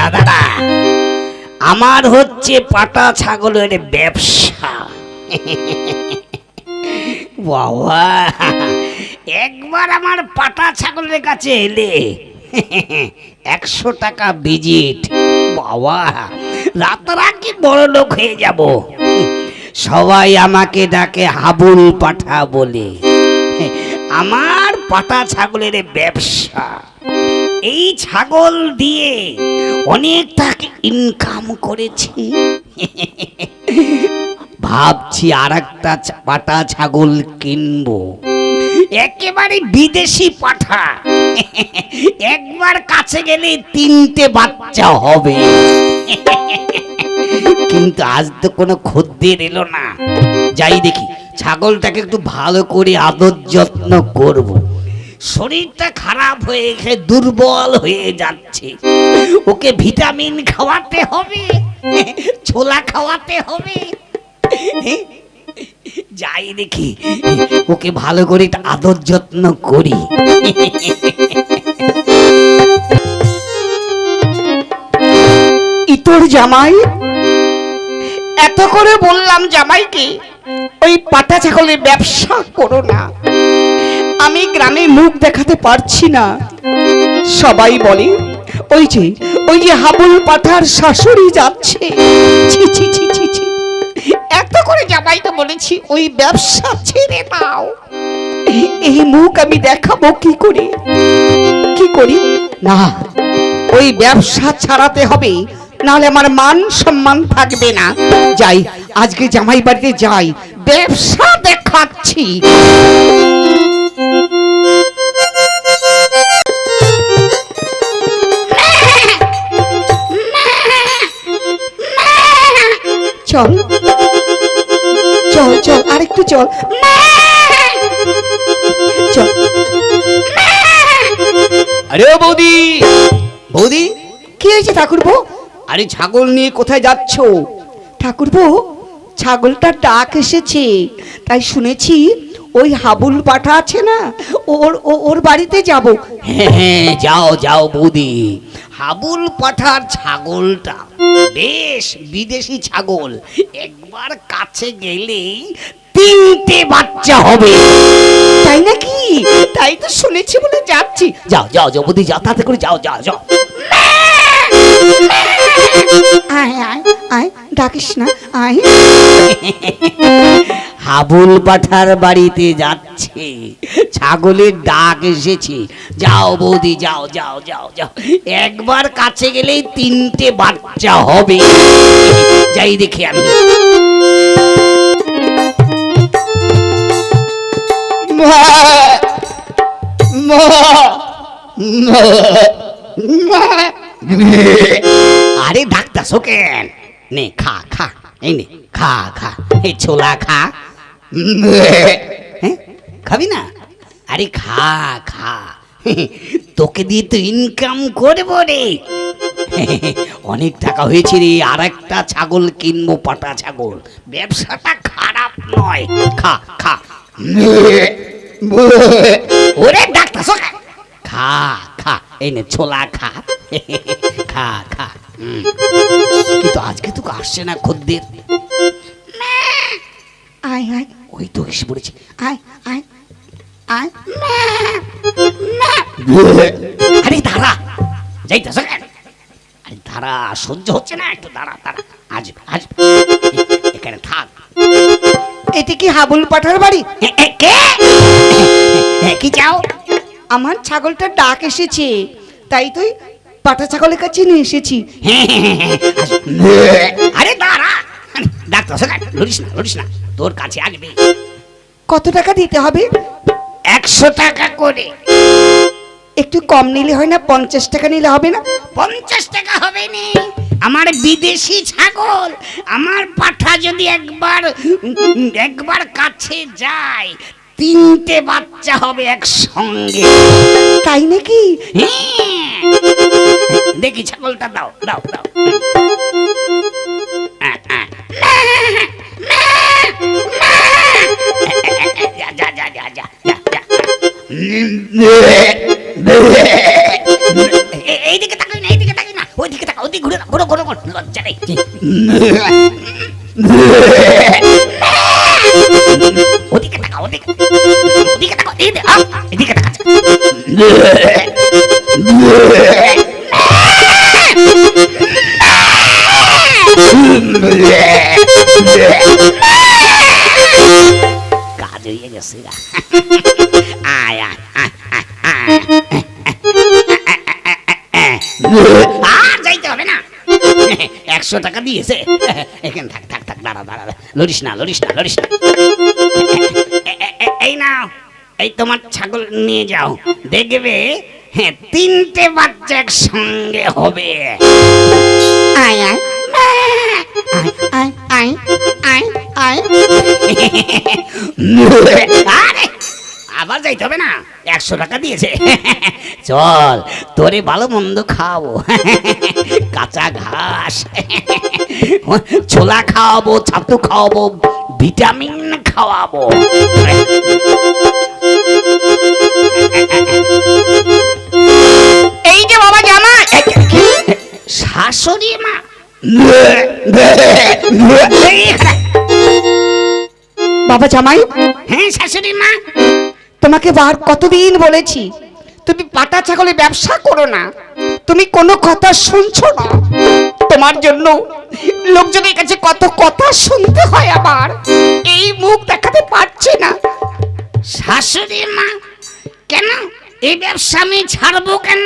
দাদারা, আমার হচ্ছে পাটা ছাগলের ব্যবসা। বাবা, একবার আমার পাটা ছাগলের কাছে এলে 100 টাকা ভিজিট। বাবা, রাতারাতি বড় লোক হয়ে যাব। সবাই আমাকে ডাকে হাবুল পাঠা বলে। আমার পাটা ছাগলের ব্যবসা, এই ছাগল দিয়ে অনেক টাকা ইনকাম করেছি। ভাবছি আর একটা পাটা ছাগল কিনবো, একেবারে বিদেশি পাঠা। একবার কাছে গেলে 3টে বাচ্চা হবে। কিন্তু আজ তো কোনো খদ্দের এলো না। যাই দেখি, ছাগলটাকে একটু ভালো করে আদর যত্ন করব। শরীরটা খারাপ হয়ে গেছে, দুর্বল হয়ে যাচ্ছে। ওকে ভিটামিন খাওয়াতে হবে, ছোলা খাওয়াতে হবে। যাই দেখি, ওকে ভালো করে আদর যত্ন করি। ইতর জামাই, এত করে বললাম জামাইকে ওই পাটা ছাগলের ব্যবসা করো না। আমি গ্রামে মুখ দেখাতে পারছি না। সবাই বলে ওই যে হাবুল পাঠার শাশুড়ি যাচ্ছে। ছি ছি ছি ছি ছি, এত করে জামাইকে বলেছি ওই ব্যবসা ছেড়ে দাও। এই মুখ আমি দেখাবো কি করে? কি করি না, ওই ব্যবসা ছাড়াতে হবে, নাহলে আমার মান সম্মান থাকবে না। যাই, আজকে জামাই বাড়িতে যাই, ব্যবসা দেখাচ্ছি। চল চল চল, আরেকটু চল চল। আরে বৌদি, বৌদি, কি হয়েছে ঠাকুরপো? আরে ছাগল নিয়ে কোথায় যাচ্ছ? ঠাকুরপো, ছাগলটা ডাক এসেছে, তাই শুনেছি ওই হাবুল পাঠা আছে না, ওর বাড়িতে যাব। হ্যাঁ, যাও যাও বৌদি। হাবুল পাঠার ছাগলটা বেশ বিদেশি ছাগল। একবার কাছে গেলেই 3টে বাচ্চা হবে। তাই নাকি? তাই তো শুনেছি বলে যাচ্ছি। যাও যাও যাও বৌদি, যাও, তাড়াতাড়ি করে যাও যাও যাও। আয় আয় আয়, ডাকিস না, আয়। হাবুল পাঠার বাড়িতে যাচ্ছে, ছাগলের ডাক এসেছে। যাও বৌদি, যাও যাও যাও যাও। একবার কাছে গেলেই 3টে বাচ্চা হবে। যাই দেখি আমি। আরে ডাক্তার শোকেন, নে খা খা, এই নে খা খা, এই ছোলা খা। হ্যাঁ, খাবি না? আরে খা খা, তোকে দিয়ে তো ইনকাম করবো রে। অনেক টাকা হয়েছে রে, আর একটা ছাগল কিনবো, পাটা ছাগল। ব্যবসাটা খারাপ নয়, খা খা। ওরে ডাক্তার শোকেন, খা খা, এই নে ছোলা খা। খা খা। কিন্তু আজকে তো আসছে না খদ্দের। আয় আয়, ওই তো এসে পড়েছে। আয় আয় আয়। আরে দাঁড়া, যাইতেছ কেন? আরে দাঁড়া, সহ্য হচ্ছে না, একটু দাঁড়া দাঁড়া। আজ আজ এখানে থাক। এতে কি হাবুল পাঠার বাড়ি? কে? কি চাও? আমার ছাগলটা ডাক এসেছে, তাই তুই পাঠা ছাগলের কাছে নিয়ে এসেছি। আরে দাঁড়া, ডাক্তার লড়িস না লড়িস না, তোর কাছে আসবে। কত টাকা দিতে হবে? 100 টাকা করে। একটু কম নিলে হয় না? 50 টাকা নিলে হবে না? 50 টাকা হবে না। আমার বিদেশি ছাগল, আমার পাঠা যদি একবার কাছে যায়, 3টে বাচ্চা হবে একসঙ্গে। তাই নাকি? দেখি ছাগলটা দাও দাও দাও। যা যা যা যা যা যা। এইদিকে তাকাই না, এইদিকে তাকাই না, ওইদিকে তাকা, ওদিক আরে ওদিকে তাকা, ওদিকে ওদিকে তাকা, এদিকে তাকা। কাজ হয়ে গেছে। আয় আয় আয় আয় আর যাইতে হবে না, 100 টাকা দিয়েছে। এখানে থাক থাক থাক, দাঁড়া দাঁড়া, লড়িস না লড়িস না লড়িস না। এই নাও, এই তোমার ছাগল নিয়ে যাও, দেখবে হ্যাঁ 3টে বাচ্চা একসঙ্গে হবে। আয় আয় আয় আয় আয় আয়। আরে আবার যাইতে হবে না, 100 টাকা দিয়েছে। চল তোরে ভালো মন্দ খাওয়াবো, কাঁচা ঘাস, ছোলা খাওয়াবো, ছাতু খাওয়াবো, ভিটামিন খাওয়াবো। এই যে বাবা জামাই, শাশুড়ি মা, বাবা জামাই, হ্যাঁ শাশুড়ি মা, তোমাকে বার কতদিন বলেছি তুমি পাটা ছাগলের ব্যবসা করো না, তুমি কোনো কথা শুনছো না। তোমার জন্য লোকজনের কাছে কত কথা শুনতে হয়, আবার এই মুখ দেখাতে পারছি না। শাশুড়ি মা কেন এই ব্যবসা আমি ছাড়বো কেন?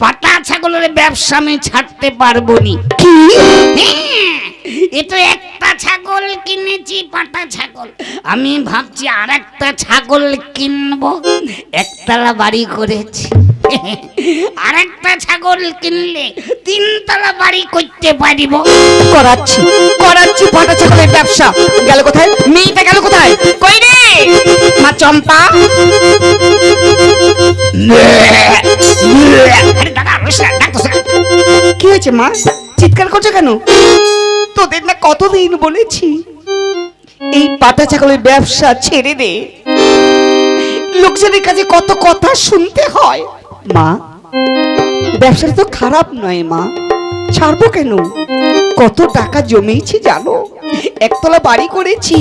পাটা ছাগলের ব্যবসা আমি ছাড়তে পারবো নি। কি? হ্যাঁ, এ তো একটা ছাগল কিনেছি, পাটা ছাগল। আমি ভাবছি আর একটা ছাগল কিনবো, একতলা বাড়ি করেছি। আর একটা ছাগল কিনলে 3তলা বাড়ি করতে পারিব। করাচ্ছি করাচ্ছি পাটা ছাগলের ব্যবসা। গেল কোথায় মেয়েটা, গেল কোথায়? কই রে মা চম্পা? আরে দাদা, ডাক্তার কি হয়েছে মা, চিৎকার করছো কেন? তোদের না কতদিন বলেছি এই পাটা ছাগলের ব্যবসা ছেড়ে দে, লোকজনের কাছে কত কথা শুনতে হয়। মা ব্যবসাটা তো খারাপ নয় মা, ছাড়বো কেন? কত টাকা জমিয়েছি জানো, একতলা বাড়ি করেছি।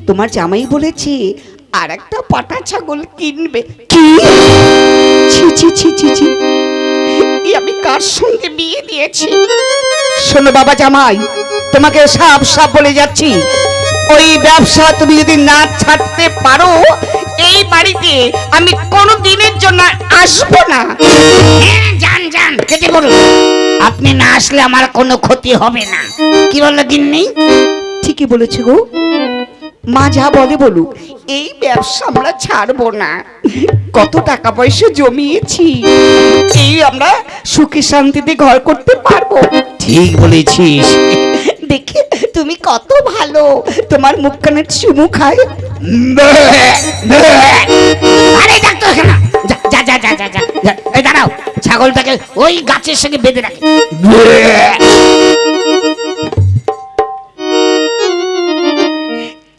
তোমার জামাই বলেছে আর একটা পাটা ছাগল কিনবে। কি? ছি ছি ছি ছি ছি, আমি কার সঙ্গে বিয়ে দিয়েছি? শোনো বাবা জামাই, তোমাকে সাপ সাপ বলে যাচ্ছি, ওই ব্যবসা তুমি যদি না ছাড়তে পারো, এই বাড়িতে আমি কোনো দিনের জন্য আসবো না। হ্যাঁ যান যান, কেটে পড়ুন। আপনি না আসলে আমার কোনো ক্ষতি হবে না। কি বললো গিন্নি? ঠিকই বলেছে গো, মা যা বলে বলুক, এই ব্যবসা আমরা ছাড়বো না। কত টাকা পয়সা জমিয়েছি, এই আমরা সুখে শান্তিতে ঘর করতে পারবো। ঠিক বলেছিস। দেখে তুমি কত ভালো, তোমার মুখখানের চুমু খায়। আরে ডাক্তার কেন? যা যা যা যা যা যা, এই দাঁড়াও, ছাগলটাকে ওই গাছের সঙ্গে বেঁধে রাখে।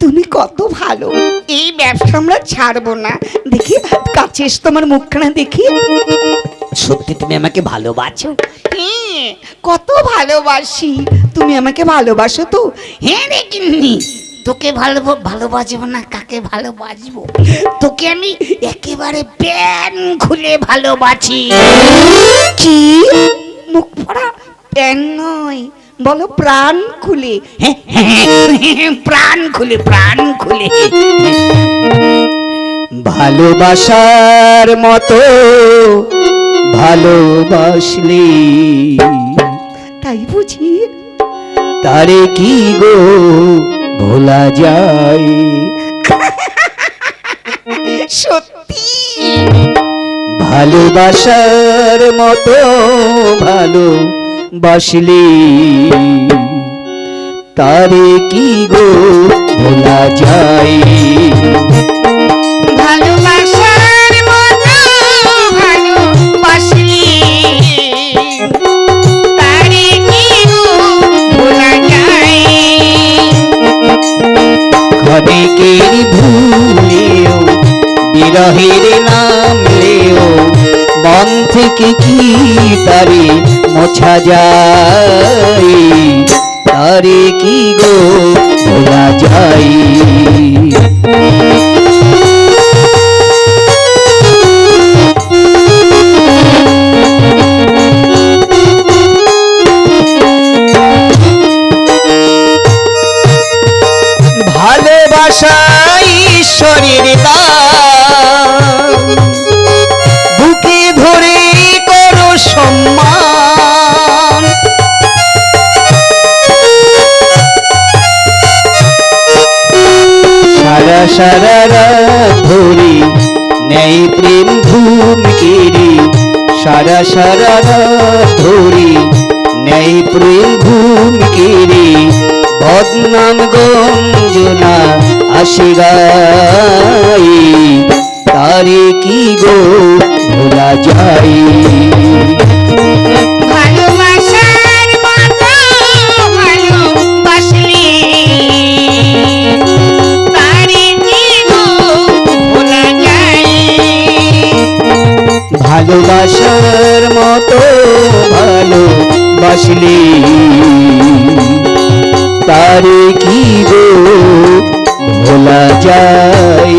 তুমি কত ভালো, এই ব্যবসা আমরা ছাড়বো না। দেখি কাছে এসে তোমার মুখখানা দেখি। সত্যি তুমি আমাকে ভালোবাসো? হ্যাঁ, কত ভালোবাসি। তুমি আমাকে ভালোবাসো তো? হ্যাঁ রে গিন্নি, তোকে ভালোবাসবো না কাকে ভালোবাসবো? তোকে আমি একেবারে প্যান খুলে ভালোবাসি। কি? মুখ পড়া প্যান নয়, বলো প্রাণ খুলে। হ্যাঁ, প্রাণ খুলে, প্রাণ খুলে। ভালোবাসার মতো ভালোবাসলে তাই বুঝি তারে কি গো ভোলা যায়? সত্যি ভালোবাসার মতো ভালোবাসলে তারে কি গো ভোলা যায়? ভালোবাসার মতো ভালোবাসলে তারে কি গো ভোলা যায়? ক্ষণিকের ভুলেও বিরহের নামলেও মন থেকে কি তারে মোছা যায়? তারে কি গো ভোলা যায়। ভালোবাসা ঈশ্বরের দান, বুকে ধরে করো সম্মান। সারা সারা রাত ধরে নেই প্রেম ঘুম কেড়ে, সারা সারা রাত ধরে নেই প্রেম ঘুম কেড়ে, বদনাম গঞ্জনা আসে গায়ে, তারে কি গো ভোলা যায়। ভালোবাসার মতো ভালোবাসলে তারে কি গো ভোলা যায়। ভালোবাসার মতো ভালোবাসলে তারে কি গো ভোলা যায়।